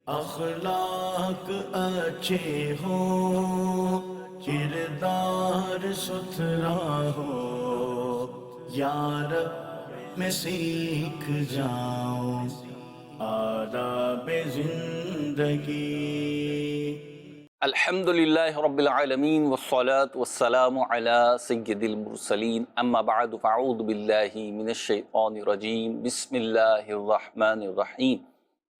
اخلاق اچھے ہوں، کردار ستھرا ہو، یا رب میں سیکھ جاؤں آداب زندگی۔ الحمدللہ رب العالمین والصلاة والسلام علی سید المرسلین، اما بعد فاعوذ باللہ من الشیطان الرجیم، بسم اللہ الرحمن الرحیم۔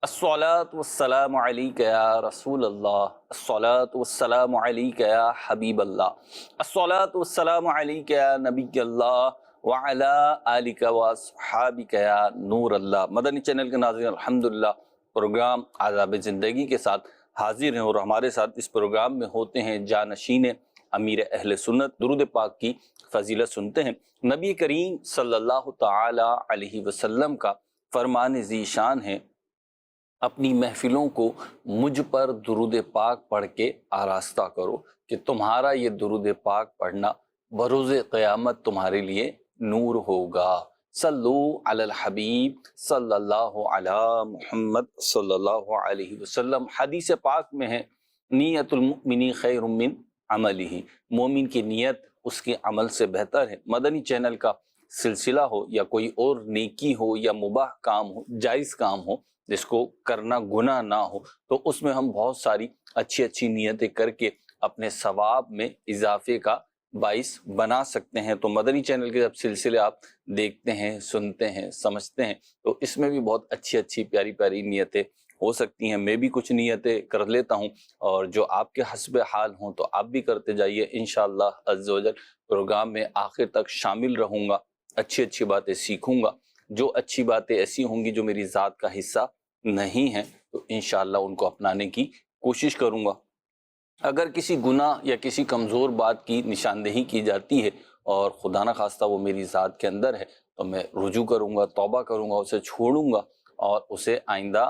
الصلاة والسلام علیک یا رسول اللہ، الصلاة والسلام علیک یا حبیب اللہ، الصلاة والسلام علیک یا نبی اللہ وعلی آلک واصحابک یا نور اللہ۔ مدنی چینل کے ناظرین، الحمدللہ پروگرام آداب زندگی کے ساتھ حاضر ہیں، اور ہمارے ساتھ اس پروگرام میں ہوتے ہیں جانشین امیر اہل سنت۔ درود پاک کی فضیلت سنتے ہیں۔ نبی کریم صلی اللہ تعالی علیہ وسلم کا فرمان ذی شان ہے، اپنی محفلوں کو مجھ پر درود پاک پڑھ کے آراستہ کرو کہ تمہارا یہ درود پاک پڑھنا بروز قیامت تمہارے لیے نور ہوگا۔ صلو علی الحبیب صلی اللہ علی محمد صلی اللہ علیہ وسلم۔ حدیث پاک میں ہے، نیت المؤمن خیر من عملہ، مومن کی نیت اس کے عمل سے بہتر ہے۔ مدنی چینل کا سلسلہ ہو یا کوئی اور نیکی ہو یا مباح کام ہو، جائز کام ہو جس کو کرنا گناہ نہ ہو، تو اس میں ہم بہت ساری اچھی نیتیں کر کے اپنے ثواب میں اضافے کا باعث بنا سکتے ہیں۔ تو مدنی چینل کے جب سلسلے آپ دیکھتے ہیں، سنتے ہیں، سمجھتے ہیں، تو اس میں بھی بہت اچھی پیاری نیتیں ہو سکتی ہیں۔ میں بھی کچھ نیتیں کر لیتا ہوں، اور جو آپ کے حسب حال ہوں تو آپ بھی کرتے جائیے۔ انشاءاللہ عز و جل پروگرام میں آخر تک شامل رہوں گا، اچھی باتیں سیکھوں گا۔ جو اچھی باتیں ایسی ہوں گی جو میری ذات کا حصہ نہیں ہیں تو انشاءاللہ ان کو اپنانے کی کوشش کروں گا۔ اگر کسی گناہ یا کسی کمزور بات کی نشاندہی کی جاتی ہے اور خدا نہ خواستہ وہ میری ذات کے اندر ہے، تو میں رجوع کروں گا، توبہ کروں گا، اسے چھوڑوں گا اور اسے آئندہ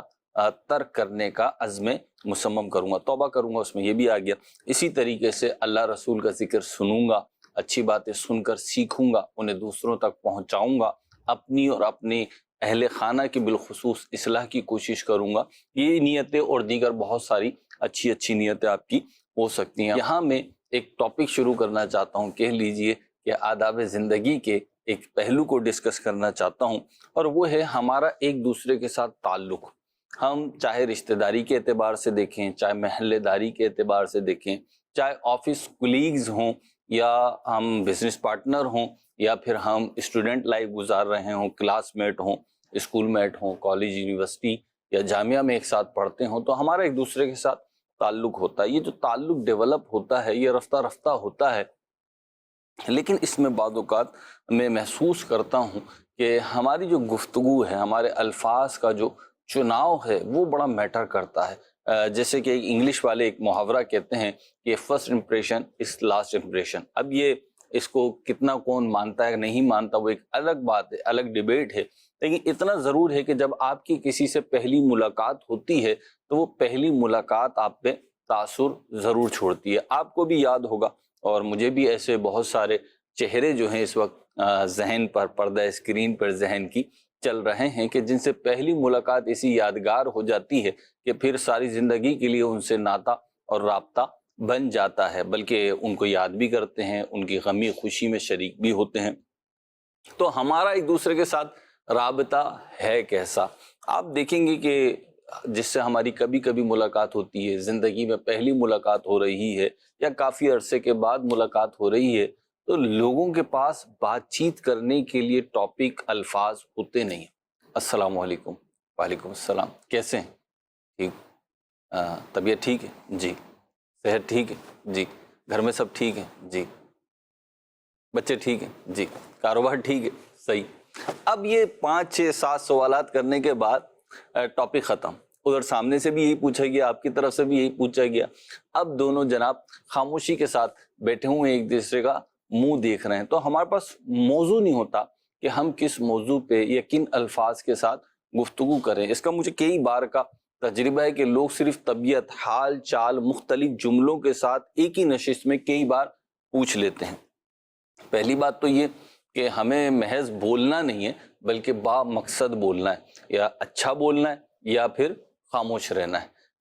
ترک کرنے کا عزم مصمم کروں گا، توبہ کروں گا۔ اس میں یہ بھی آ گیا۔ اسی طریقے سے اللہ رسول کا ذکر سنوں گا، اچھی باتیں سن کر سیکھوں گا، انہیں دوسروں تک پہنچاؤں گا، اپنی اور اپنی اہل خانہ کی بالخصوص اصلاح کی کوشش کروں گا۔ یہ نیتیں اور دیگر بہت ساری اچھی نیتیں آپ کی ہو سکتی ہیں۔ یہاں میں ایک ٹاپک شروع کرنا چاہتا ہوں، کہہ لیجئے کہ آداب زندگی کے ایک پہلو کو ڈسکس کرنا چاہتا ہوں، اور وہ ہے ہمارا ایک دوسرے کے ساتھ تعلق۔ ہم چاہے رشتہ داری کے اعتبار سے دیکھیں، چاہے محلے داری کے اعتبار سے دیکھیں، چاہے آفس کولیگز ہوں، یا ہم بزنس پارٹنر ہوں، یا پھر ہم اسٹوڈنٹ لائف گزار رہے ہوں، کلاس میٹ ہوں، اسکول میٹ ہوں، کالج، یونیورسٹی یا جامعہ میں ایک ساتھ پڑھتے ہوں، تو ہمارا ایک دوسرے کے ساتھ تعلق ہوتا ہے۔ یہ جو تعلق ڈیولپ ہوتا ہے یہ رفتہ ہوتا ہے، لیکن اس میں بعض اوقات میں محسوس کرتا ہوں کہ ہماری جو گفتگو ہے، ہمارے الفاظ کا جو چناؤ ہے وہ بڑا میٹر کرتا ہے۔ جیسے کہ انگلش والے ایک محاورہ کہتے ہیں کہ first impression is last impression. اب یہ اس کو کتنا کون مانتا ہے نہیں مانتا وہ ایک الگ بات ہے، الگ ڈیبیٹ ہے، لیکن اتنا ضرور ہے کہ جب آپ کی کسی سے پہلی ملاقات ہوتی ہے تو وہ پہلی ملاقات آپ پہ تاثر ضرور چھوڑتی ہے۔ آپ کو بھی یاد ہوگا، اور مجھے بھی ایسے بہت سارے چہرے جو ہیں اس وقت ذہن پر، پردہ اسکرین پر ذہن کی چل رہے ہیں کہ جن سے پہلی ملاقات ایسی یادگار ہو جاتی ہے کہ پھر ساری زندگی کے لیے ان سے ناطہ اور رابطہ بن جاتا ہے، بلکہ ان کو یاد بھی کرتے ہیں، ان کی غمی خوشی میں شریک بھی ہوتے ہیں۔ تو ہمارا ایک دوسرے کے ساتھ رابطہ ہے کیسا؟ آپ دیکھیں گے کہ جس سے ہماری کبھی ملاقات ہوتی ہے، زندگی میں پہلی ملاقات ہو رہی ہے یا کافی عرصے کے بعد ملاقات ہو رہی ہے، تو لوگوں کے پاس بات چیت کرنے کے لیے ٹاپک، الفاظ ہوتے نہیں۔ السلام علیکم، وعلیکم السلام، کیسے ہیں؟ ٹھیک، طبیعت ٹھیک ہے؟ جی۔ صحت ٹھیک ہے؟ جی۔ گھر میں سب ٹھیک ہیں؟ جی۔ بچے ٹھیک ہیں؟ جی۔ کاروبار ٹھیک ہے؟ صحیح۔ اب یہ 5 6 7 سوالات کرنے کے بعد ٹاپک ختم، ادھر سامنے سے بھی یہی پوچھا گیا، آپ کی طرف سے بھی یہی پوچھا گیا۔ اب دونوں جناب خاموشی کے ساتھ بیٹھے ہوئے ایک دوسرے کا منہ دیکھ رہے ہیں، تو ہمارے پاس موضوع نہیں ہوتا کہ ہم کس موضوع پہ یا کن الفاظ کے ساتھ گفتگو کریں۔ اس کا مجھے کئی بار کا تجربہ ہے کہ لوگ صرف طبیعت، حال چال، مختلف جملوں کے ساتھ ایک ہی نشست میں کئی بار پوچھ لیتے ہیں۔ پہلی بات تو یہ کہ ہمیں محض بولنا نہیں ہے بلکہ با مقصد بولنا ہے، یا اچھا بولنا ہے یا پھر خاموش رہنا ہے۔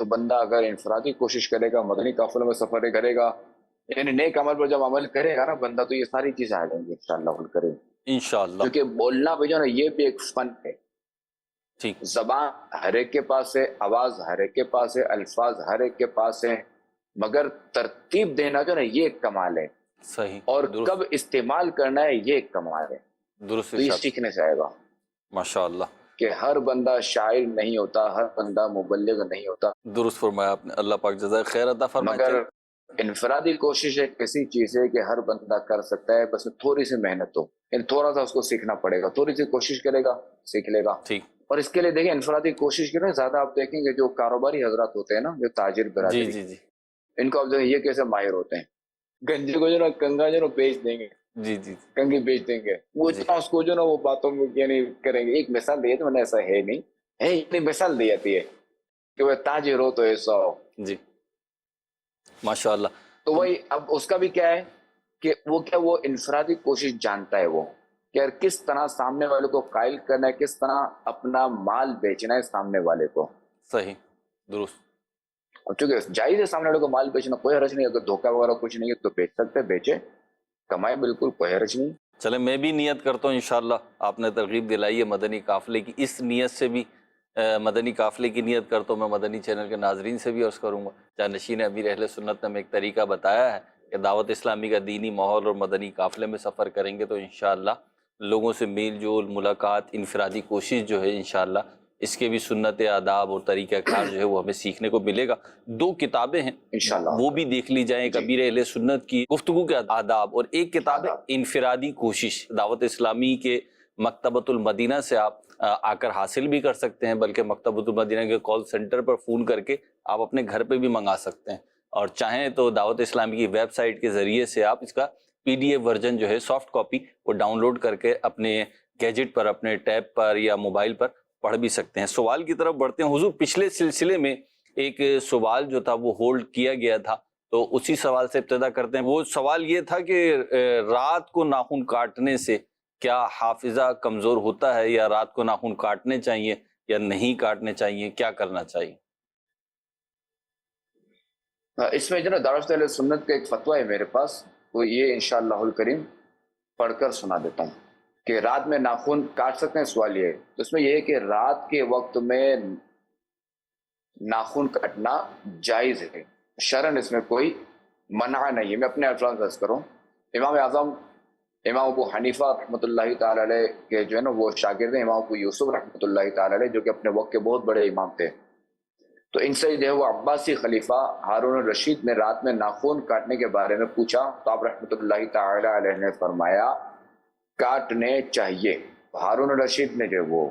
تو بندہ اگر انفرادی کوشش کرے گا، مدنی قافلوں میں سفر کرے گا، یعنی نیک عمل پر جب عمل کرے گا نا بندہ، تو یہ ساری چیزیں آ جائیں گی انشاءاللہ الکریم۔ انشاءاللہ۔ کیونکہ بولنا بھی جو ہے نا یہ بھی ایک فن ہے۔ ٹھیک، زبان ہر ایک کے پاس ہے، آواز ہر ایک کے پاس ہے، الفاظ ہر ایک کے پاس ہے، مگر ترتیب دینا جو ہے نا یہ ایک کمال ہے، صحیح، اور درست، کب استعمال کرنا ہے یہ ایک کمال ہے۔ درست تو یہ ارشاد، سیکھنے سے آئے گا ماشاءاللہ، کہ ہر بندہ شاعر نہیں ہوتا، ہر بندہ مبلغ نہیں ہوتا، درست فرمایا آپ نے، اللہ پاک جزائے خیر عطا فرمائے۔ مگر انفرادی کوشش ایک ایسی چیز ہے کہ ہر بندہ کر سکتا ہے، بس تھوڑی سی محنت ہو، یعنی تھوڑا سا اس کو سیکھنا پڑے گا، تھوڑی سی کوشش کرے گا سیکھ لے گا۔ ٹھیک، اور اس کے لیے دیکھیں انفرادی کوشش کریں، زیادہ آپ دیکھیں گے جو کاروباری حضرات ہوتے ہیں نا، جو تاجر جی برادری، جی جی ان کو آپ دیکھیں یہ کیسے ماہر ہوتے ہیں، گنجے کو جو نا کنگا جو نا بیچ دیں گے، جی جی کنگھی بیچ دیں گے، وہ جی، اتنا اس کو جو نا وہ باتوں میں یعنی کریں گے۔ ایک مثال دی تو میں نے، ایسا ہے نہیں ہے، اتنی مثال دی جاتی ہے کہ وہ تاجر ہو تو ایسا ہو۔ جی، ماشاءاللہ۔ تو وہی اب اس کا بھی کیا ہے کہ وہ انفرادی کوشش جانتا ہے، وہ کہ یار کس طرح سامنے والے کو قائل کرنا ہے، کس طرح اپنا مال بیچنا ہے سامنے والے کو۔ صحیح، درست، اب چونکہ جائز ہے سامنے والے کو مال بیچنا، کوئی حرج نہیں، اگر دھوکہ وغیرہ کچھ نہیں ہے تو بیچ سکتے، بیچے، کمائے، بالکل کوئی حرج نہیں۔ چلے میں بھی نیت کرتا ہوں انشاءاللہ، آپ نے ترغیب دلائی ہے مدنی قافلے کی، اس نیت سے بھی مدنی قافلے کی نیت کرتا ہوں میں، مدنی چینل کے ناظرین سے بھی عرض کروں گا، جانشین امیر اہل سنت نے ہمیں ایک طریقہ بتایا ہے کہ دعوت اسلامی کا دینی ماحول اور مدنی قافلے میں سفر کریں گے تو انشاءاللہ لوگوں سے میل جول، ملاقات، انفرادی کوشش جو ہے انشاءاللہ اس کے بھی سنت، آداب اور طریقہ کار جو ہے وہ ہمیں سیکھنے کو ملے گا۔ 2 کتابیں ہیں انشاءاللہ وہ بھی دیکھ لی جائیں، ایک جی، امیر اہل سنت کی گفتگو کے آداب، اور ایک کتاب ہے آداب۔ انفرادی کوشش، دعوت اسلامی کے مکتبۃ المدینہ سے آپ آ کر حاصل بھی کر سکتے ہیں، بلکہ مکتبۃ المدینہ کے کال سینٹر پر فون کر کے آپ اپنے گھر پہ بھی منگا سکتے ہیں، اور چاہیں تو دعوت اسلامی کی ویب سائٹ کے ذریعے سے آپ اس کا PDF ورژن جو ہے سافٹ کاپی وہ ڈاؤن لوڈ کر کے اپنے گیجٹ پر، اپنے ٹیب پر یا موبائل پر پڑھ بھی سکتے ہیں۔ سوال کی طرف بڑھتے ہیں حضور، پچھلے سلسلے میں ایک سوال جو تھا وہ ہولڈ کیا گیا تھا، تو اسی سوال سے ابتدا کرتے ہیں۔ وہ سوال یہ تھا کہ رات کو ناخن کاٹنے سے کیا حافظہ کمزور ہوتا ہے، یا رات کو ناخن کاٹنے چاہیے یا نہیں کاٹنے چاہیے، کیا کرنا چاہیے؟ اس میں جو نا دعوت اہل سنت کا ایک فتویٰ ہے میرے پاس، وہ یہ انشاءاللہ الکریم پڑھ کر سنا دیتا ہوں کہ رات میں ناخن کاٹ سکتے ہیں۔ سوال یہ ہے، تو اس میں یہ ہے کہ رات کے وقت میں ناخن کاٹنا جائز ہے، شرعاً اس میں کوئی منع نہیں ہے۔ میں اپنے الفاظ عرض کروں، امام اعظم امام ابو حنیفہ رحمۃ اللہ تعالی علیہ کے جو ہے نا وہ شاگرد ہیں امام ابو یوسف رحمۃ اللہ تعالی علیہ، جو کہ اپنے وقت کے بہت بڑے امام تھے۔ تو ان سے جو ہے وہ عباسی خلیفہ ہارون الرشید نے رات میں ناخن کاٹنے کے بارے میں پوچھا، تو آپ رحمۃ اللہ تعالی علیہ نے فرمایا کاٹنے چاہیے۔ ہارون الرشید نے جو وہ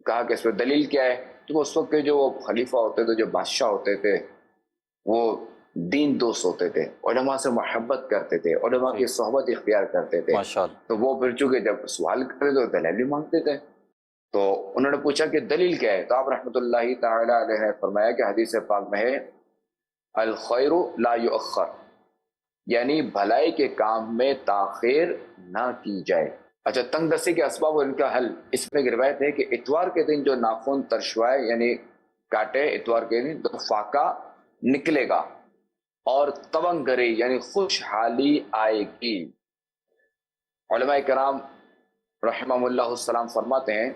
کہا کہ اس پہ دلیل کیا ہے، تو اس وقت کے جو خلیفہ ہوتے تھے، جو بادشاہ ہوتے تھے، وہ دین دوست ہوتے تھے، علماء سے محبت کرتے تھے، علماء کی صحبت اختیار کرتے تھے، ماشاءاللہ، تو وہ پھر چونکہ جب سوال کرتے تو دلیل بھی مانگتے تھے۔ تو انہوں نے پوچھا کہ دلیل کیا ہے، تو آپ رحمۃ اللہ تعالی علیہ نے فرمایا کہ حدیث پاک میں ہے الخیر لا یؤخر، یعنی بھلائی کے کام میں تاخیر نہ کی جائے۔ اچھا، تنگ دستی کے اسباب اور ان کا حل، اس میں ایک روایت ہے کہ اتوار کے دن جو ناخن ترشوائے یعنی کاٹے، اتوار کے دن تو فاقہ نکلے گا اور تونگری یعنی خوشحالی آئے گی۔ علماء کرام رحمہ اللہ السلام فرماتے ہیں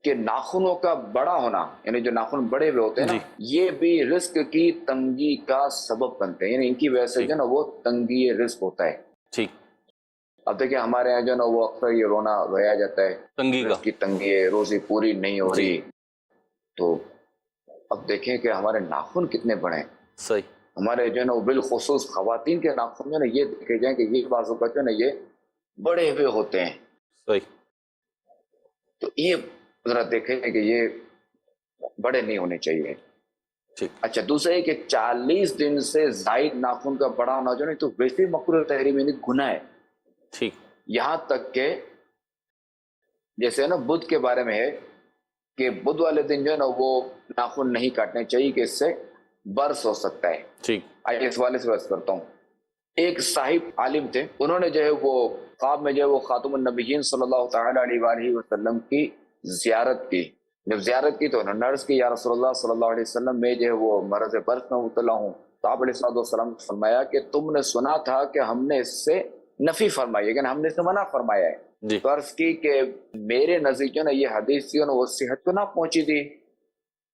کہ ناخنوں کا بڑا ہونا، یعنی جو ناخن بڑے ہوئے ہوتے ہیں نا، جی، یہ بھی رزق کی تنگی کا سبب بنتے ہیں، یعنی ان کی وجہ سے جو ہے نا وہ تنگی رزق ہوتا ہے۔ ٹھیک، اب دیکھیں ہمارے یہاں جو ہے نا وہ اکثر یہ رونا رہا جاتا ہے، تنگی کا، رزق کی تنگی ہے، روزی پوری نہیں ہو جی، رہی، تو اب دیکھیں کہ ہمارے ناخن کتنے بڑے ہیں۔ صحیح، ہمارے جو ہے نا وہ بالخصوص خواتین کے ناخن جو ہے نا یہ دیکھے جائیں کہ یہ بازو کا جو ہے نا یہ بڑے ہوئے ہوتے ہیں، صحیح، تو یہ ذرا دیکھیں کہ یہ بڑے نہیں ہونے چاہیے۔ ٹھیک، اچھا، دوسرا ہے کہ 40 دن سے زائد ناخن کا بڑا ہونا جو ہے تو ویسے مکروہ تحریم یعنی گناہ ہے، ٹھیک، یہاں تک کہ جیسے نا بدھ کے بارے میں ہے کہ بدھ والے دن جو ہے نا وہ ناخن نہیں کاٹنے چاہیے کہ اس سے برس ہو سکتا ہے۔ ٹھیک، آئیے اس والے سے بس کرتا ہوں۔ ایک صاحب عالم تھے، انہوں نے جو ہے وہ خواب میں جو ہے وہ خاتم النبیین صلی اللہ تعالی علیہ وآلہ وسلم کی زیارت کی، جب زیارت کی تو انہوں نے عرض کی یا رسول اللہ صلی اللہ علیہ وسلم میں جو ہے وہ مرض برس میں مبتلا ہوں. تو آپ علیہ السلام نے فرمایا کہ تم نے سنا تھا کہ ہم نے اس سے نفی فرمائی ہے، لیکن ہم نے اس سے منع فرمایا ہے. جی تو عرض کی کہ میرے نزدیک جو نا یہ حدیث تھی وہ صحت کو نہ پہنچی تھی.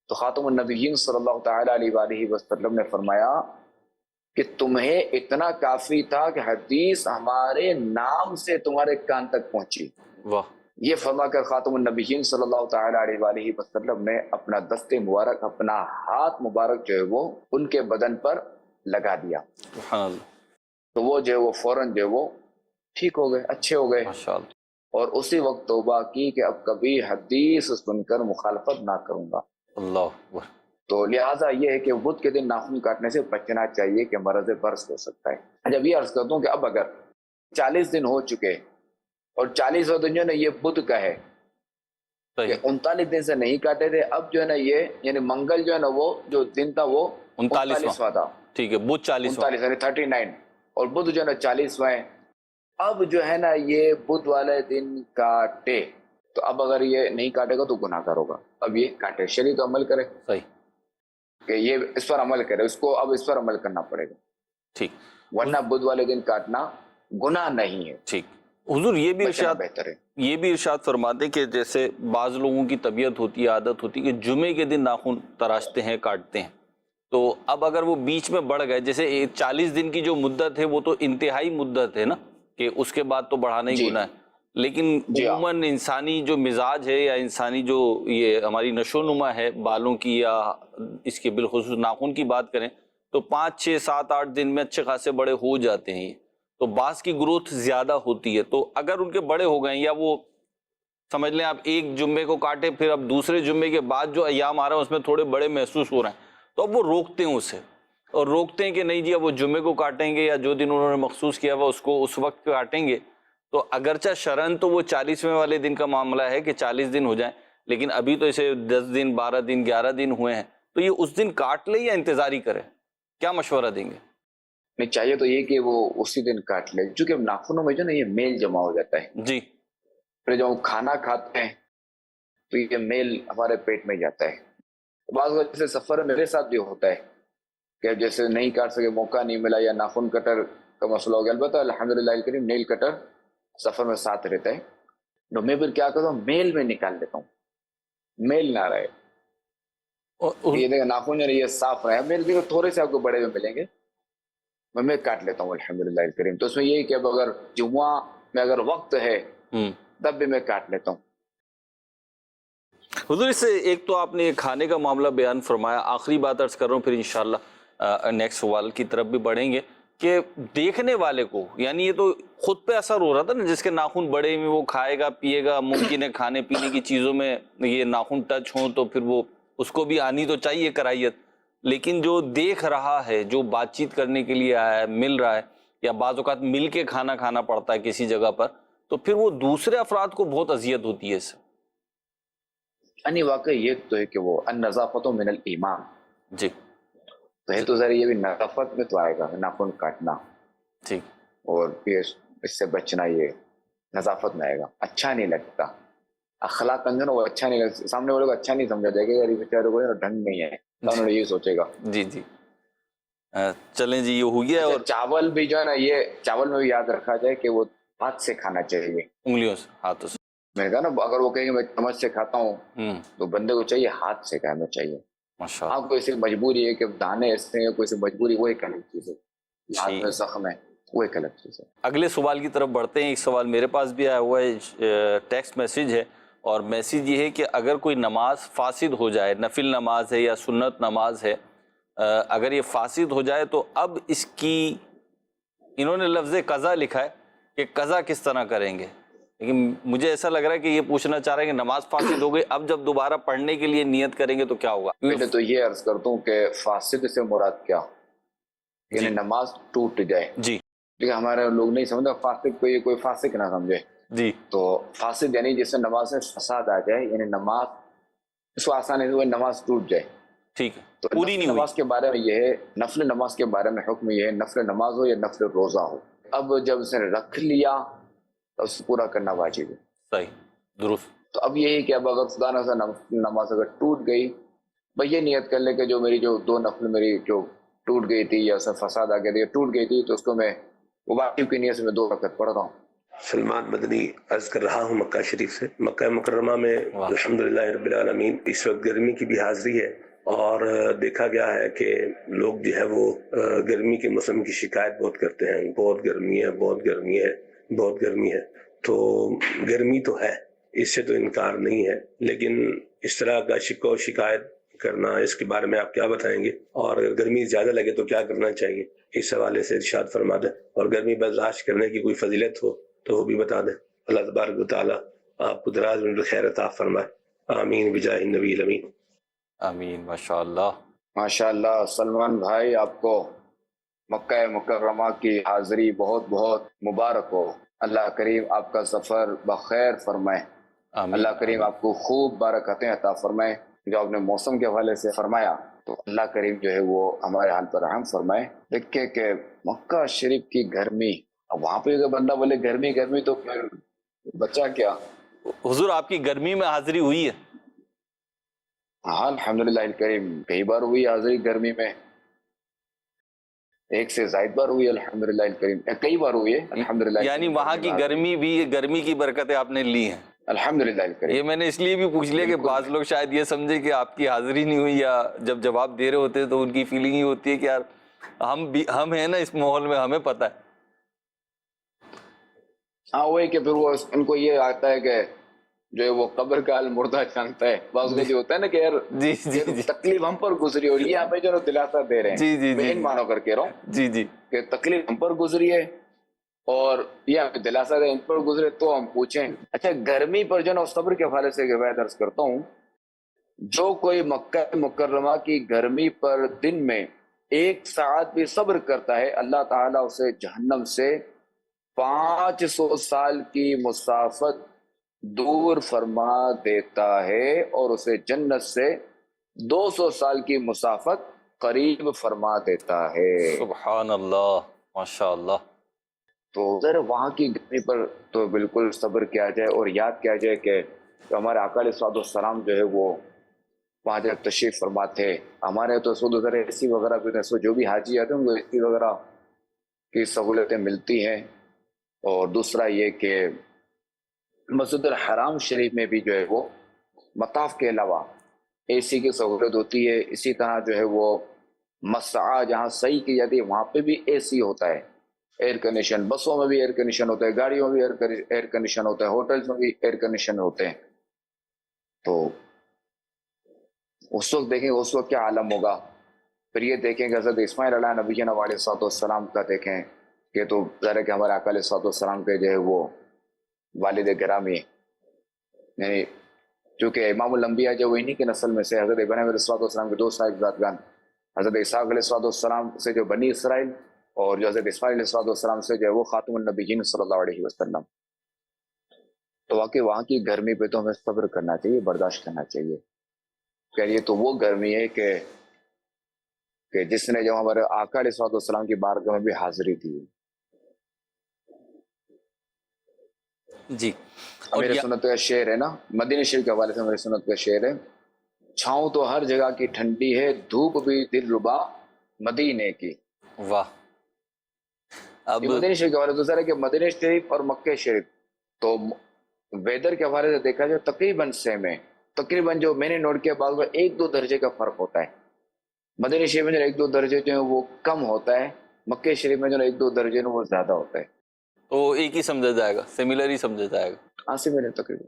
تو خاتم النبیین صلی اللہ تعالی علیہ وآلہ وسلم نے فرمایا کہ تمہیں اتنا کافی تھا کہ حدیث ہمارے نام سے تمہارے کان تک پہنچی. واہ. یہ فرما کر خاتم النبیین صلی اللہ تعالی علیہ وآلہ وسلم نے اپنا دست مبارک، اپنا ہاتھ مبارک جو ہے وہ ان کے بدن پر لگا دیا. سبحان اللہ. تو وہ جو ہے وہ فوراً جو ہے وہ ٹھیک ہو گئے، اچھے ہو گئے. ماشاء اللہ. اور اسی وقت توبہ کی کہ اب کبھی حدیث سن کر مخالفت نہ کروں گا. اللہ اکبر. تو لہٰذا یہ ہے کہ بدھ کے دن ناخن کاٹنے سے بچنا چاہیے کہ مرض برس ہو سکتا ہے. جب یہ عرض کرتا ہوں کہ اب اگر 40 دن ہو چکے اور 40واں دن جو ہے نا یہ بدھ کا ہے کہ صحیح. 39 دن سے نہیں کاٹے تھے، اب جو ہے نا یہ یعنی منگل جو ہے نا وہ جو دن تھا وہ 39واں تھا. ٹھیک ہے. بدھ 40. 39 یعنی 39 اور بدھ جو ہے نا 40واں ہے. اب جو ہے نا یہ بدھ والے دن کاٹے تو اب اگر یہ نہیں کاٹے گا تو گناہ گار ہوگا. اب یہ کاٹے، شریعت عمل کرے صحیح. کہ یہ اس پر عمل کرے، اس کو اب اس پر عمل کرنا پڑے گا، ٹھیک. ورنہ بدھ والے دن کاٹنا گناہ نہیں ہے. ٹھیک. حضور یہ بھی بچنا ارشاد بہتر ہے. یہ بھی ارشاد فرماتے کہ جیسے بعض لوگوں کی طبیعت ہوتی ہے، عادت ہوتی ہے کہ جمعے کے دن ناخن تراشتے ہیں، کاٹتے ہیں. تو اب اگر وہ بیچ میں بڑھ گئے، جیسے 40 دن کی جو مدت ہے وہ تو انتہائی مدت ہے نا کہ اس کے بعد تو بڑھانا ہی جی. گناہ ہے. لیکن عموماً انسانی جو مزاج ہے یا انسانی جو یہ ہماری نشو نما ہے بالوں کی یا اس کے بالخصوص ناخن کی بات کریں تو 5 6 7 8 دن میں اچھے خاصے بڑے ہو جاتے ہیں. یہ تو بعض کی گروتھ زیادہ ہوتی ہے. تو اگر ان کے بڑے ہو گئے یا وہ سمجھ لیں آپ ایک جمعے کو کاٹے پھر اب دوسرے جمعے کے بعد جو ایام آ رہا ہے اس میں تھوڑے بڑے محسوس ہو رہے ہیں تو اب وہ روکتے ہیں اسے اور روکتے ہیں کہ نہیں جی اب وہ جمعے کو کاٹیں گے یا جو دن انہوں نے مخصوص کیا ہوا اس کو اس وقت کاٹیں گے. تو اگرچہ شرعاً تو وہ 40ویں والے دن کا معاملہ ہے کہ 40 دن ہو جائیں، لیکن ابھی تو اسے 10 دن 12 دن 11 دن ہوئے ہیں تو یہ اس دن کاٹ لے یا انتظاری کرے؟ کیا مشورہ دیں گے؟ نہیں، چاہیے تو یہ کہ وہ اسی دن کاٹ لے، چونکہ ناخنوں میں جو نا یہ میل جمع ہو جاتا ہے. جی. پھر جب ہم کھانا کھاتے ہیں تو یہ میل ہمارے پیٹ میں جاتا ہے. بعض وجہ سے سفر میں میرے ساتھ بھی ہوتا ہے کہ جیسے نہیں کاٹ سکے، موقع نہیں ملا یا ناخن کٹر کا مسئلہ ہو گیا. البتہ الحمدللہ الکریم نیل کٹر سفر میں ساتھ رہتا ہے. تو میں پھر کیا کرتا ہوں، میل میں نکال دیتا ہوں، میل نہ رہے. یہ دیکھیں ناخن جو ہے یہ صاف رہے. میل دیکھو تھوڑے سے آپ کو بڑے ہوئے ملیں گے، میں کاٹ لیتا ہوں الحمدللہ الکریم. تو اس میں یہی کہ اب اگر جمعہ میں اگر وقت ہے تب بھی میں کاٹ لیتا ہوں. حضور اس سے ایک تو آپ نے کھانے کا معاملہ بیان فرمایا، آخری بات عرض کر رہا ہوں پھر انشاءاللہ نیکسٹ سوال کی طرف بھی بڑھیں گے کہ دیکھنے والے کو یعنی یہ تو خود پہ اثر ہو رہا تھا نا، جس کے ناخن بڑے میں وہ کھائے گا پیے گا، ممکن ہے کھانے پینے کی چیزوں میں یہ ناخن ٹچ ہوں تو پھر وہ اس کو بھی آنی تو چاہیے کراہیت. لیکن جو دیکھ رہا ہے، جو بات چیت کرنے کے لیے آیا ہے، مل رہا ہے یا بعض اوقات مل کے کھانا کھانا پڑتا ہے کسی جگہ پر، تو پھر وہ دوسرے افراد کو بہت اذیت ہوتی ہے اس سے. یعنی واقعی یہ تو ہے کہ وہ النظافت من الایمان. جی. تو ہے تو ذرا یہ بھی نظافت میں تو آئے گا ناخن کاٹنا، ٹھیک. اور پھر اس سے بچنا یہ نظافت میں آئے گا. اچھا نہیں لگتا، اخلاق اندر وہ اچھا نہیں لگتا، سامنے والے کو اچھا نہیں سمجھا جائے گا، یہ بیچارے کو ڈھنگ نہیں ہے، تو انہوں نے یہ سوچے گا. جی جی. چلیں جی یہ ہو گیا. اور چاول بھی جو ہے نا یہ چاول میں بھی یاد رکھا جائے کہ وہ ہاتھ سے کھانا چاہیے، انگلیوں سے، ہاتھوں سے. میں نے کہا نا اگر وہ کہیں گے میں چمچ سے کھاتا ہوں تو بندے کو چاہیے ہاتھ سے کھانا چاہیے. ماشاء آپ کو ایسی مجبوری ہے کہ دانے ایسے ہیں، کوئی سی مجبوری، وہ ایک الگ چیز ہے. ہاتھ میں زخم ہے وہ ایک الگ چیز ہے. اگلے سوال کی طرف بڑھتے ہیں. ایک سوال میرے پاس بھی آیا ہوا ہے، ٹیکسٹ میسیج ہے، اور میسیج یہ ہے کہ اگر کوئی نماز فاسد ہو جائے، نفل نماز ہے یا سنت نماز ہے، اگر یہ فاسد ہو جائے تو اب اس کی انہوں نے لفظ قضا لکھا ہے کہ قضا کس طرح کریں گے. لیکن مجھے ایسا لگ رہا ہے کہ یہ پوچھنا چاہ رہے ہیں کہ نماز فاسد ہو گئی، اب جب دوبارہ پڑھنے کے لیے نیت کریں گے تو کیا ہوگا؟ میں تو یہ عرض کرتا ہوں کہ فاسد سے مراد کیا، یعنی نماز ٹوٹ جائے. جی. لیکن ہمارے لوگ نہیں سمجھتے فاسد کو یہ کوئی فاسق نہ سمجھے. جی. تو فاسد یعنی جس سے نماز میں فساد آ جائے، یعنی نماز اس کو آسانی سے نماز ٹوٹ جائے. ٹھیک ہے. تو پوری نہیں نماز کے بارے میں یہ ہے، نفل نماز کے بارے میں حکم یہ ہے، نفل نماز ہو یا نفل روزہ ہو، اب جب اس نے رکھ لیا تو اس کو پورا کرنا واجب ہے. صحیح، درست. تو اب یہی کہ اب اگر خدا نہ نماز اگر ٹوٹ گئی، بھائی یہ نیت کر لے کہ جو میری جو 2 نفل میری جو ٹوٹ گئی تھی یا سب فساد آ گیا تھا ٹوٹ گئی تھی، تو اس کو میں واجب کی نیت سے میں 2 رکعت پڑھ رہا ہوں۔ سلمان مدنی عرض کر رہا ہوں مکہ شریف سے۔ مکہ مکرمہ میں الحمدللہ رب العالمین اس وقت گرمی کی بھی حاضری ہے، اور دیکھا گیا ہے کہ لوگ جو ہے وہ گرمی کے موسم کی شکایت بہت کرتے ہیں، بہت گرمی ہے، بہت گرمی ہے، بہت گرمی ہے۔ تو گرمی تو ہے، اس سے تو انکار نہیں ہے، لیکن اس طرح کا شکوہ و شکایت کرنا، اس کے بارے میں آپ کیا بتائیں گے؟ اور اگر گرمی زیادہ لگے تو کیا کرنا چاہیے؟ اس حوالے سے ارشاد فرما دیں، اور گرمی برداشت کرنے کی کوئی فضیلت ہو تو وہ بھی بتا دیں۔ اللہ تبارک و تعالیٰ آپ کو دراز عمر خیر عطا فرمائے، آمین بجاہ النبی الامین۔ آمین، ماشاء اللہ۔ ماشاء اللہ سلمان بھائی، آپ کو مکہ مکرمہ کی حاضری بہت بہت مبارک ہو۔ اللہ کریم آپ کا سفر بخیر فرمائے، آمین۔ اللہ کریم آپ کو خوب برکتیں عطا فرمائے۔ جو آپ نے موسم کے حوالے سے فرمایا، تو اللہ کریم جو ہے وہ ہمارے حال پر رحم فرمائے۔ دیکھیں کہ مکہ شریف کی گرمی، اب وہاں پہ اگر بندہ بولے گرمی گرمی تو پھر بچہ کیا۔ حضور آپ کی گرمی میں حاضری ہوئی ہے؟ ہاں الحمدللہ الکریم، کئی بار ہوئی حاضری گرمی میں، 1 سے زائد بار ہوئی الحمدللہ الکریم، کئی بار ہوئی ہے الحمدللہ۔ یعنی وہاں کی گرمی بھی، گرمی کی برکتیں آپ نے لی ہیں؟ الحمدللہ الکریم۔ یہ میں نے اس لیے بھی پوچھ لیا کہ بعض لوگ شاید یہ سمجھے کہ آپ کی حاضری نہیں ہوئی، یا جب جواب دے رہے ہوتے ہیں تو ان کی فیلنگ ہی ہوتی ہے کہ یار ہم ہیں نا اس ماحول میں، ہمیں پتہ ہے۔ ہاں وہی کہ پھر وہ ان کو یہ آتا ہے کہ جو ہے وہ قبر کا المردہ جانتا ہے، بعض کو جو ہوتا ہے نا کہ یار جی جی یہ جی تکلیف ہم پر گزری، اور یہ ہمیں جو دلاسا دے رہے جی جی ہیں، میں جی ان مانو کر کہہ رہا ہوں جی جی کہ تکلیف ہم پر گزری ہے اور یہ ہمیں دلاسا دے ان پر گزرے، تو ہم پوچھیں۔ اچھا گرمی پر جو نا صبر کے حوالے سے روایت عرض کرتا ہوں، جو کوئی مکہ مکرمہ کی گرمی پر دن میں 1 ساعت بھی صبر کرتا ہے، اللہ تعالیٰ اسے جہنم سے 500 سال کی مسافت دور فرما دیتا ہے، اور اسے جنت سے 200 سال کی مسافت قریب فرما دیتا ہے۔ سبحان اللہ، ماشاء اللہ۔ تو ذرا وہاں کی گرمی پر تو بالکل صبر کیا جائے، اور یاد کیا جائے کہ ہمارے آقا علیہ الصلوۃ والسلام جو ہے وہ وہاں جب تشریف فرما تھے، ہمارے تو سود وغیرہ اے سی وغیرہ بھی جو بھی حاجی آتے ہیں ان کو اے سی وغیرہ کی سہولتیں ملتی ہیں۔ اور دوسرا یہ کہ مسجد الحرام شریف میں بھی جو ہے وہ مطاف کے علاوہ اے سی کی سہولت ہوتی ہے۔ اسی طرح جو ہے وہ مسعی جہاں صحیح کی جاتی ہے وہاں پہ بھی اے سی ہوتا ہے، ایئر کنڈیشن، بسوں میں بھی ایئر کنڈیشن ہوتا ہے، گاڑیوں میں بھی ایئر کنڈیشن ہوتا ہے، ہوٹلز میں بھی ایئر کنڈیشن ہوتے ہیں۔ تو اس وقت دیکھیں اس وقت کیا عالم ہوگا۔ پھر یہ دیکھیں کہ حضرت اسماعیل علیہ نبی جناب علیہ الصلوۃ والسلام کا دیکھیں کہ تو ظاہر ہے کہ ہمارے آقا علیہ الصلوۃ والسلام کے جو ہے وہ والد گرامی، یعنی چونکہ امام الانبیاء جو وہ انہی کے نسل میں سے حضرت ابراہیم علیہ الصلوۃ والسلام کے 2 صاحبزادگان، حضرت اسحاق علیہ الصلوۃ والسلام سے جو بنی اسرائیل، اور جو حضرت اسماعیل علیہ الصلوۃ والسلام سے جو ہے وہ خاتم النبیین صلی اللہ علیہ وسلم۔ تو واقعی وہاں کی گرمی پہ تو ہمیں صبر کرنا چاہیے، برداشت کرنا چاہیے۔ کہ یہ تو وہ گرمی ہے کہ جس نے جو ہمارے آقا علیہ الصلوۃ والسلام کی بارگاہ میں بھی حاضری دی۔ جی، اور میرے سنت کا شعر ہے نا، مدینہ شریف کے حوالے سے میرے سنت کا شعر ہے، چھاؤں تو ہر جگہ کی ٹھنڈی ہے، دھوپ بھی دل ربا مدینے کی۔ واہ۔ اب یہ مدینہ شریف کے حوالے سے سر ہے کہ مدینہ شریف اور مکہ شریف تو ویدر کے حوالے سے دیکھا جائے تقریباً سیم ہے، تقریباً جو میں نے نوٹ کیا بعض بار 1-2 درجے کا فرق ہوتا ہے۔ مدینہ شریف میں جو 1-2 درجے جو ہیں وہ کم ہوتا ہے، مکہ شریف میں جو 1-2 درجے وہ زیادہ ہوتا ہے۔ تو ایک ہی سمجھا جائے گا، سملر ہی سمجھا جائے گا۔ ہاں سے میرے تقریباً۔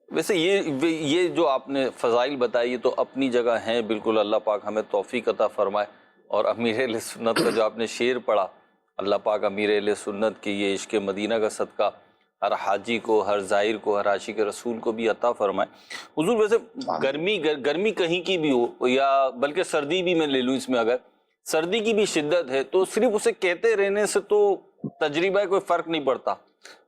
ویسے یہ جو آپ نے فضائل بتائی یہ تو اپنی جگہ ہیں بالکل، اللہ پاک ہمیں توفیق عطا فرمائے۔ اور امیر اہل سنت کا جو آپ نے شعر پڑھا، اللہ پاک امیر اہل سنت کی یہ عشق مدینہ کا صدقہ ہر حاجی کو، ہر زائر کو، ہر عاشق رسول کو بھی عطا فرمائے۔ حضور ویسے گرمی کہیں کی بھی ہو، یا بلکہ سردی بھی میں لے لوں، اس میں اگر سردی کی بھی شدت ہے تو صرف اسے کہتے رہنے سے تو تجربہ کوئی فرق نہیں پڑتا،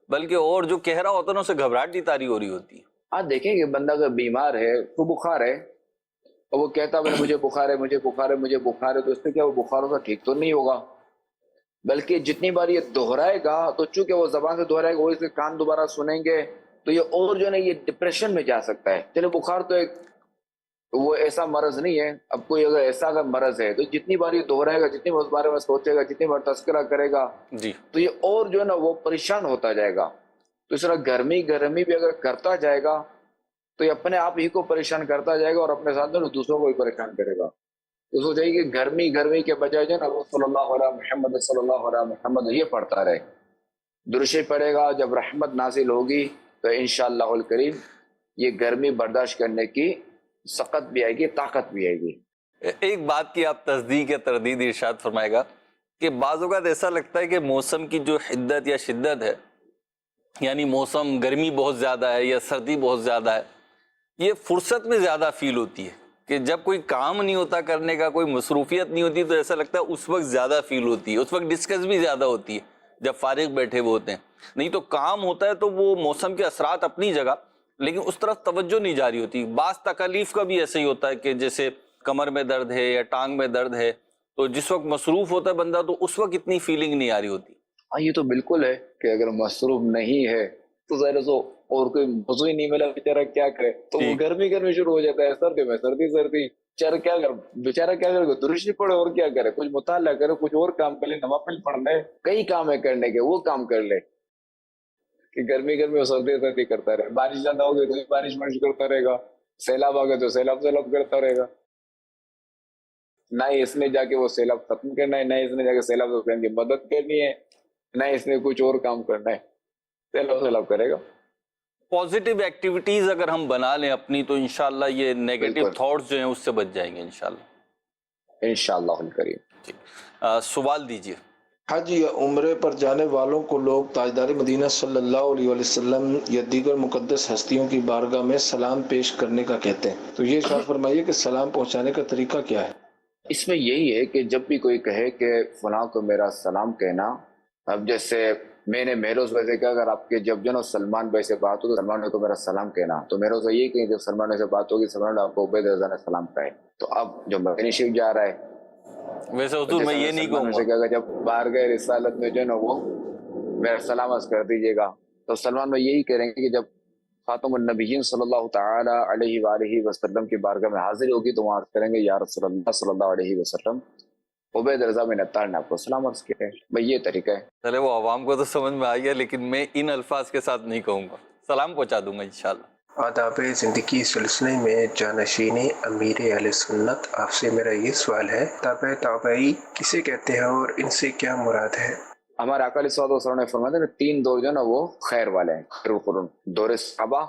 بلکہ اور جو کہہ رہا ہوتا ہے نا اسے گھبراہٹ کی طاری ہو رہی ہوتی ہے۔ آپ دیکھیں کہ بندہ اگر بیمار ہے تو بخار ہے، اور وہ کہتا ہے مجھے بخار ہے، مجھے بخار ہے، مجھے بخار ہے، تو اس سے کیا وہ بخار ہوگا ٹھیک تو نہیں ہوگا، بلکہ جتنی بار یہ دہرائے گا تو چونکہ وہ زبان سے دہرائے گا وہ اس کے کان دوبارہ سنیں گے، تو یہ اور جو ہے نا یہ ڈپریشن میں جا سکتا ہے. چلے بخار تو ایک وہ ایسا مرض نہیں ہے. اب کوئی اگر ایسا اگر مرض ہے تو جتنی بار یہ دہرائے گا، جتنی بار اس بارے میں سوچے گا، جتنی بار تذکرہ کرے گا جی تو یہ اور جو ہے نا وہ پریشان ہوتا جائے گا. تو اس طرح گرمی بھی اگر کرتا جائے گا تو یہ اپنے آپ ہی کو پریشان کرتا جائے گا اور اپنے ساتھ جو ہے نا دوسروں کو بھی پریشان کرے گا. تو سوچے کہ گرمی کے بجائے جو ہے نا وہ صلی اللہ علیہ محمد صلی اللہ علیہ محمد یہ پڑھتا رہے. درشی پڑے گا. جب رحمت نازل ہوگی تو انشاءاللہ الکریم یہ گرمی برداشت کرنے کی سخت بھی آئے گی، طاقت بھی آئے گی. ایک بات کی آپ تصدیق یا تردید ارشاد فرمائے گا کہ بعض اوقات ایسا لگتا ہے کہ موسم کی جو حدت یا شدت ہے، یعنی موسم گرمی بہت زیادہ ہے یا سردی بہت زیادہ ہے، یہ فرصت میں زیادہ فیل ہوتی ہے کہ جب کوئی کام نہیں ہوتا کرنے کا، کوئی مصروفیت نہیں ہوتی تو ایسا لگتا ہے اس وقت زیادہ فیل ہوتی ہے، اس وقت ڈسکس بھی زیادہ ہوتی ہے جب فارغ بیٹھے ہوئے ہوتے ہیں. نہیں تو کام ہوتا ہے تو وہ موسم کے اثرات اپنی جگہ، لیکن اس طرف توجہ نہیں جاری ہوتی. بعض تکالیف کا بھی ایسا ہی ہوتا ہے کہ جیسے کمر میں درد ہے یا ٹانگ میں درد ہے تو جس وقت مصروف ہوتا ہے بندہ تو اس وقت اتنی فیلنگ نہیں آ رہی ہوتی. ہاں یہ تو بالکل ہے کہ اگر مصروف نہیں ہے تو ظاہر سو اور کوئی موضوع ہی نہیں ملا بیچارہ کیا کرے. تو وہ گرمی شروع ہو جاتا ہے، سردی میں سردی. بیچارہ کیا کرے، بیچارہ کیا کرے، درشی پڑھے اور کیا کرے، کچھ مطالعہ کرے، کچھ اور کام کر لے، نوافل پڑھ لے، کئی کام ہے کرنے کے، وہ کام کر لے. کہ گرمی اور سردی کرتا رہے. بارش زیادہ ہوگی تو بارش کرتا رہے گا، سیلاب آ گئے تو سیلاب کرتا رہے گا. نہ ہی اس نے جا کے وہ سیلاب ختم کرنا ہے، نہ اس نے جا کے سیلاب کی مدد کرنی ہے، نہ اس نے کچھ اور کام کرنا ہے. سیلاب کرے گا. پازیٹیو ایکٹیویٹیز اگر ہم بنا لیں اپنی تو انشاءاللہ یہ نیگیٹو بالکل. تھاٹس جو ہیں اس سے بچ جائیں گے انشاءاللہ. انشاءاللہ الکریم. جی سوال دیجیے. حج یا عمرے پر جانے والوں کو لوگ تاجدار مدینہ صلی اللہ علیہ وسلم یا دیگر مقدس ہستیوں کی بارگاہ میں سلام پیش کرنے کا کہتے ہیں، تو یہ ارشاد فرمائیے کہ سلام پہنچانے کا طریقہ کیا ہے؟ اس میں یہی ہے کہ جب بھی کوئی کہے کہ فلاں کو میرا سلام کہنا. اب جیسے میں نے مہروز بھائی سے کہا اگر آپ کے جب جو نا سلمان بھائی سے بات ہو تو سلمان بھائی کو میرا سلام کہنا. تو مہروز بھائی یہ کہ جب سلمان بھائی سے بات ہوگی سلمان بھائی آپ کو عبید رضا نے سلام کہے. تو اب جو مدنی شریف جا رہا ہے ویسے حضور میں یہ نہیں کہوں گا، کہ جب باہر گئے رسالت میں جو ہے نا وہ میرا سلام عرض کر دیجیے گا. تو سلمان بھائی یہی کہہ رہے ہیں کہ جب خاتم النبیین صلی اللہ تعالی علیہ وآلہ وسلم کی بارگاہ میں حاضر ہوگی تو وہاں عرض کریں گے یا رسول اللہ صلی اللہ علیہ وسلم عبید رضا بن عطار نے آپ کو سلام عرض کیا ہے. بھائی یہ طریقہ ہے. چلے وہ عوام کو تو سمجھ میں آ گیا، لیکن میں ان الفاظ کے ساتھ نہیں کہوں گا، سلام پہنچا دوں گا انشاءاللہ. آداب زندگی سلسلے میں جانشین امیر اہل سنت، آپ سے میرا یہ سوال ہے، تابع تابعی کسے کہتے ہیں اور ان سے کیا مراد ہے؟ ہمارے آقا علیہ الصلوۃ والسلام نے فرمایا تھا کہ 3 دور جو ہے نا وہ خیر والے ہیں، خیر القرون، دور صحابہ،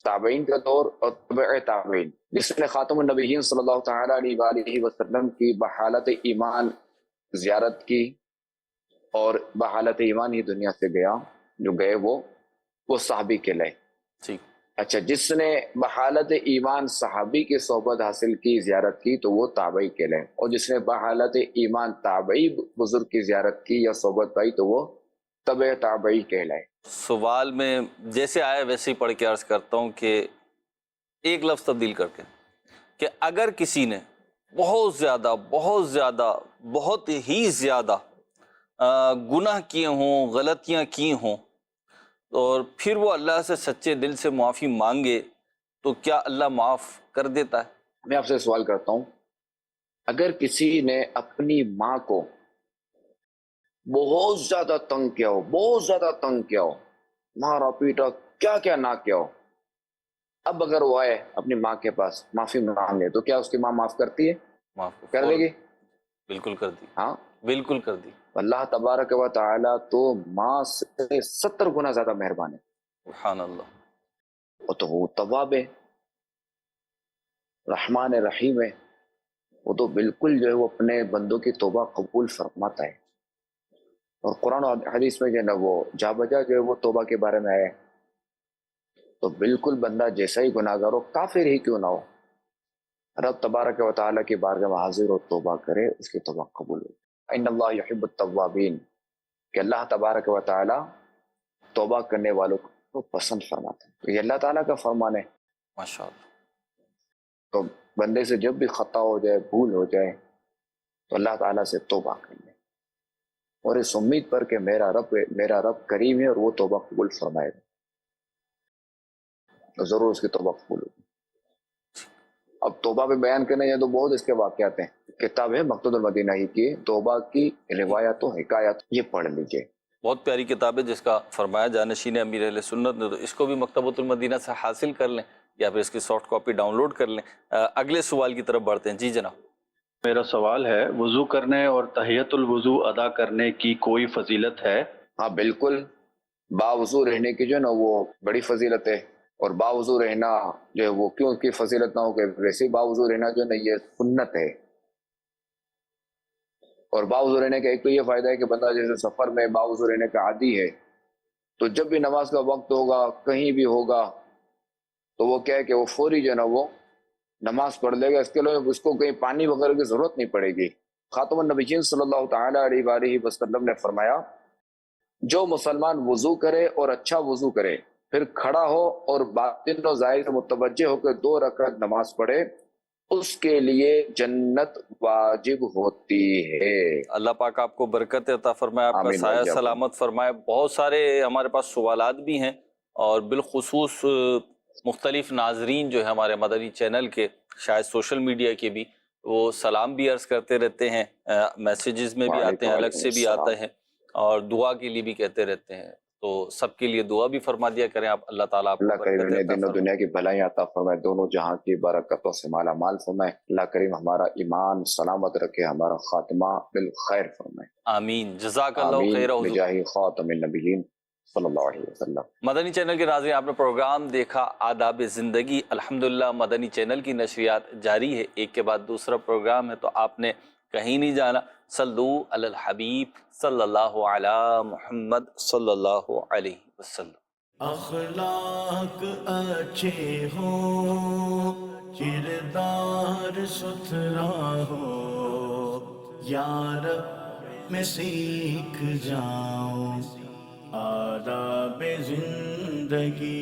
تابعین کا دور اور تبع تابعین. جس نے خاتم النبیین صلی اللہ تعالی علیہ وآلہ وسلم کی بحالت ایمان زیارت کی اور بحالت ایمان ہی دنیا سے گیا، جو گئے وہ صحابی کہلائے. ٹھیک. اچھا جس نے بحالت ایمان صحابی کی صحبت حاصل کی، زیارت کی، تو وہ تابعی کہلائے. اور جس نے بحالت ایمان تابعی بزرگ کی زیارت کی یا صحبت پائی تو وہ تبع تابعی کہلائے. سوال میں جیسے آیا ویسے ہی پڑھ کے عرض کرتا ہوں کہ ایک لفظ تبدیل کر کے کہ اگر کسی نے بہت زیادہ بہت ہی زیادہ گناہ کیے ہوں، غلطیاں کی ہوں، اور پھر وہ اللہ سے سچے دل سے معافی مانگے تو کیا اللہ معاف کر دیتا ہے؟ میں آپ سے سوال کرتا ہوں، اگر کسی نے اپنی ماں کو بہت زیادہ تنگ کیا ہو، مارا پیٹا، کیا کیا نہ کیا ہو، اب اگر وہ آئے اپنی ماں کے پاس معافی مانگے تو کیا اس کی ماں معاف کرتی ہے؟ معاف کر دے گی؟ بالکل کر دی. ہاں. بالکل کر دی. اللہ تبارک و تعالی تو ماں سے 70 گنا زیادہ مہربان ہے. سبحان اللہ. وہ تو وہ تواب ہے، رحمان رحیم ہے. وہ تو بالکل جو ہے وہ اپنے بندوں کی توبہ قبول فرماتا ہے. اور قرآن و حدیث میں جو ہے نا وہ جا بجا جو ہے وہ توبہ کے بارے میں آیا ہے. تو بالکل بندہ جیسا ہی گناہگار ہو، کافر ہی کیوں نہ ہو، رب تبارک و تعالیٰ کی بارگاہ میں حاضر ہو، توبہ کرے، اس کی توبہ قبول ہو. ان اللہ یحب التوابین، کہ اللہ تبارک و تعالیٰ توبہ کرنے والوں کو پسند فرماتا ہے. تو یہ اللہ تعالیٰ کا فرمان ہے. ماشاء اللہ. تو بندے سے جب بھی خطا ہو جائے، بھول ہو جائے، تو اللہ تعالیٰ سے توبہ کر لے اور اس امید پر کہ میرا رب کریم ہے اور وہ توبہ قبول فرمائے گا. تو ضرور اس کی توبہ قبول ہوگی. اب توبہ پہ بیان کرنے جائیں تو بہت اس کے واقعات ہیں. کتاب ہے مقصود المدینہ ہی کی توبہ کی روایات و حکایات، یہ پڑھ لیجئے. بہت پیاری کتاب ہے جس کا فرمایا جانشین امیر اہل سنت نے، تو اس کو بھی مکتبۃ المدینہ سے حاصل کر لیں یا پھر اس کی سافٹ کاپی ڈاؤن لوڈ کر لیں. اگلے سوال کی طرف بڑھتے ہیں. جی جناب. میرا سوال ہے، وضو کرنے اور تحیت الوضو ادا کرنے کی کوئی فضیلت ہے؟ ہاں بالکل، باوضو رہنے کی جو ہے نا وہ بڑی فضیلت ہے. اور باوضو رہنا جو ہے وہ کیوں کی فضیلت نہ ہو کہ ویسے ہی باوضو رہنا جو ہے نا یہ سنت ہے. اور باوضو رہنے کا ایک تو یہ فائدہ ہے کہ بندہ جیسے سفر میں باوضو رہنے کا عادی ہے تو جب بھی نماز کا وقت ہوگا کہیں بھی ہوگا تو وہ کیا ہے کہ وہ فوری جو ہے نا وہ نماز پڑھ لے گا. اس کے لیے اس کو کہیں پانی وغیرہ کی ضرورت نہیں پڑے گی. خاتم النبیین صلی اللہ تعالی علیہ وآلہ وسلم نے فرمایا جو مسلمان وضو کرے اور اچھا وضو کرے پھر کھڑا ہو اور باطن و ظاہر سے متوجہ ہو کے 2 رکعت نماز پڑھے اس کے لیے جنت واجب ہوتی ہے. اللہ پاک آپ کو برکت عطا فرمائے، آپ کا آمین سایہ بھائی، سلامت فرمائے. بہت سارے ہمارے پاس سوالات بھی ہیں اور بالخصوص مختلف ناظرین جو ہے ہمارے مدنی چینل کے، شاید سوشل میڈیا کے بھی، وہ سلام بھی عرض کرتے رہتے ہیں، میسیجز میں بھی آتے ہیں، الگ سے بھی آتے ہیں اور دعا کے لیے بھی کہتے رہتے ہیں. تو سب کے لیے دعا بھی فرما دیا کریں آپ. اللہ تعالیٰ آپ کو اللہ کریم برکت انہیں عطا دین و فرمائے. دنیا کی بھلائی عطا فرمائے، دونوں جہاں کی برکتوں سے مالا مال فرمائے. اللہ کریم ہمارا ایمان سلامت رکھے، ہمارا خاتمہ بالخیر فرمائے. آمین. جزاک اللہ آمین خیر. حضور بجاہ خاتم النبیین صلی اللہ علیہ وسلم. مدنی چینل کے ناظرین، آپ نے پروگرام دیکھا آداب زندگی. الحمدللہ مدنی چینل کی نشریات جاری ہے، ایک کے بعد دوسرا پروگرام ہے، تو آپ نے کہیں نہیں جانا. صلو علی الحبیب صلی اللہ علی محمد صلی اللہ علیہ وسلم. اخلاق اچھے ہوں، کردار ستھرا ہو، یار میں سیکھ جاؤں آداب زندگی.